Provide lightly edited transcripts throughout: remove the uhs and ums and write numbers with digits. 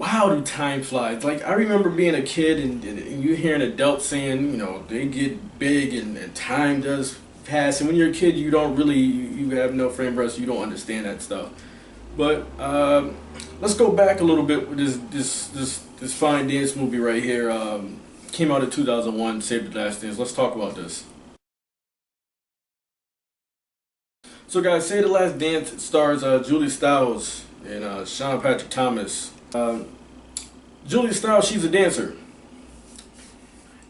wow, do time flies. Like, I remember being a kid and you hearing adults saying, you know, they get big and time does pass. And when you're a kid, you don't really, you have no frame of reference, you don't understand that stuff. But let's go back a little bit with this fine dance movie right here. Came out in 2001, Save the Last Dance. Let's talk about this. So guys, Save the Last Dance stars Julie Stiles and Sean Patrick Thomas. Julia Stiles, she's a dancer.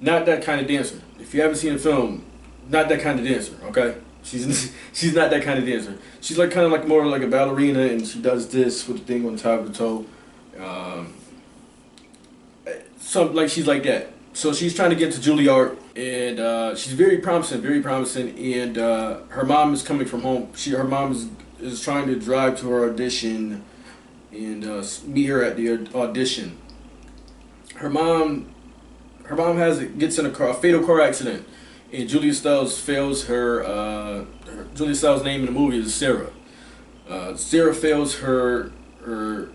Not that kind of dancer. If you haven't seen the film, not that kind of dancer, okay? She's she's not that kind of dancer. She's like kind of like more like a ballerina, and she does this with the thing on top of the toe. Some like she's like that. So she's trying to get to Juilliard, and she's very promising. And her mom is coming from home. Her mom is trying to drive to her audition and meet her at the audition. Her mom gets in a fatal car accident, and Julia Stiles fails Julia Stiles' name in the movie is Sarah. Sarah fails her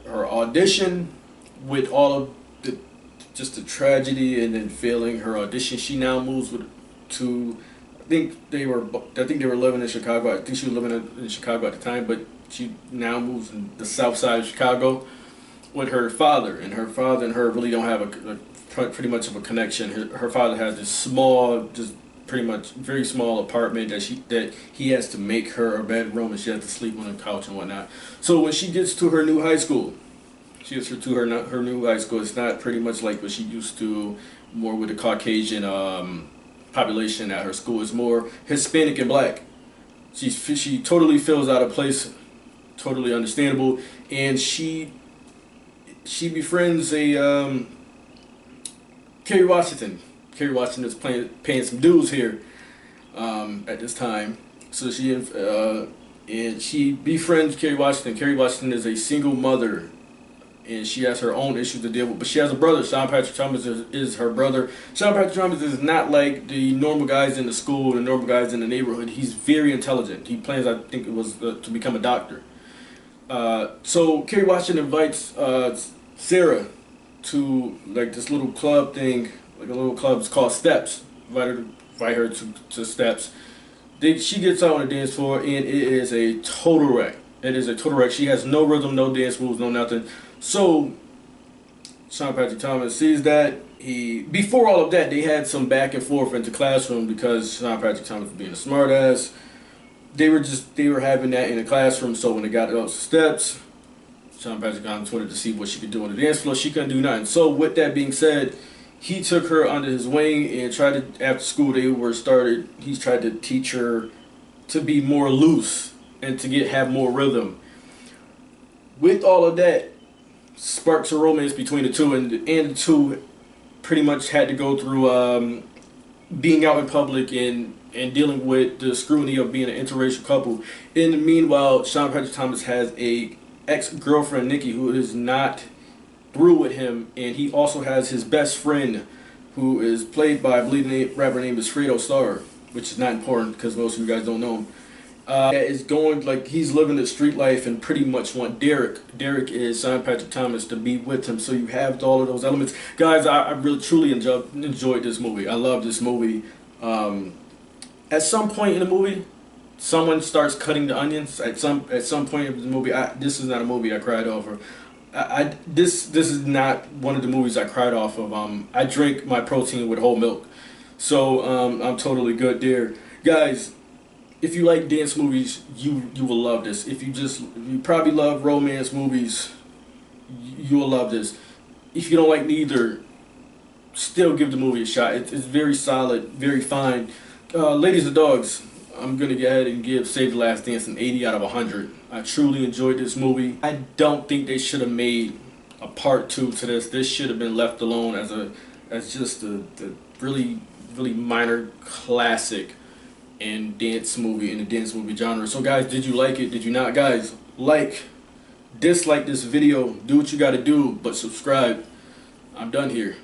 audition with all of the tragedy, and then failing her audition. She now moves to I think they were living in Chicago. I think she was living in Chicago at the time, but she now moves in the south side of Chicago with her father, and her father and her really don't have pretty much of a connection. Her father has this small, just pretty much very small apartment that he has to make her a bedroom, and she has to sleep on a couch and whatnot. So when she gets to her new high school, her new high school. It's not pretty much like what she used to, more with the Caucasian population at her school. It's more Hispanic and black. She totally feels out of place, totally understandable, and she befriends a Kerry Washington. Kerry Washington is paying some dues here at this time. So she befriends Kerry Washington. Kerry Washington is a single mother, and she has her own issues to deal with. But she has a brother. Sean Patrick Thomas is her brother. Sean Patrick Thomas is not like the normal guys in the school, the normal guys in the neighborhood. He's very intelligent. He plans, I think it was, to become a doctor. So Kerry Washington invites Sarah to like this little club thing, like a little club. It's called Steps. Invite her to Steps. She gets out on the dance floor, and it is a total wreck. It is a total wreck. She has no rhythm, no dance moves, no nothing. So Sean Patrick Thomas sees that. Before all of that, they had some back and forth into classroom because Sean Patrick Thomas was being a smartass. They were having that in the classroom. So when they got those steps, Sean Patrick Thomas wanted to see what she could do on the dance floor. She couldn't do nothing. So with that being said, he took her under his wing and tried to, after school he tried to teach her to be more loose and to have more rhythm. With all of that, sparks a romance between the two, and the two pretty much had to go through being out in public and dealing with the scrutiny of being an interracial couple. In the meanwhile, Sean Patrick Thomas has a ex-girlfriend, Nikki, who is not through with him, and he also has his best friend, who is played by, I believe the rapper name is Fredo Starr, which is not important because most of you guys don't know him. Is going, like, he's living the street life and pretty much want Derek is Sean Patrick Thomas to be with him. So you have all of those elements. Guys, I really truly enjoyed this movie. I love this movie. At some point in the movie, someone starts cutting the onions. At some point of the movie, this is not a movie I cried over. This is not one of the movies I cried off of. I drink my protein with whole milk, so I'm totally good there, guys. If you like dance movies, you will love this. If you probably love romance movies, you will love this. If you don't like neither, still give the movie a shot. It's very solid, very fine. Ladies and dogs, I'm gonna go ahead and give Save the Last Dance an 80 out of 100. I truly enjoyed this movie. I don't think they should have made a part 2 to this. This should have been left alone as just a really minor classic in the dance movie genre. So guys, did you like it? Did you not? Guys, dislike this video, do what you gotta do, but subscribe. I'm done here.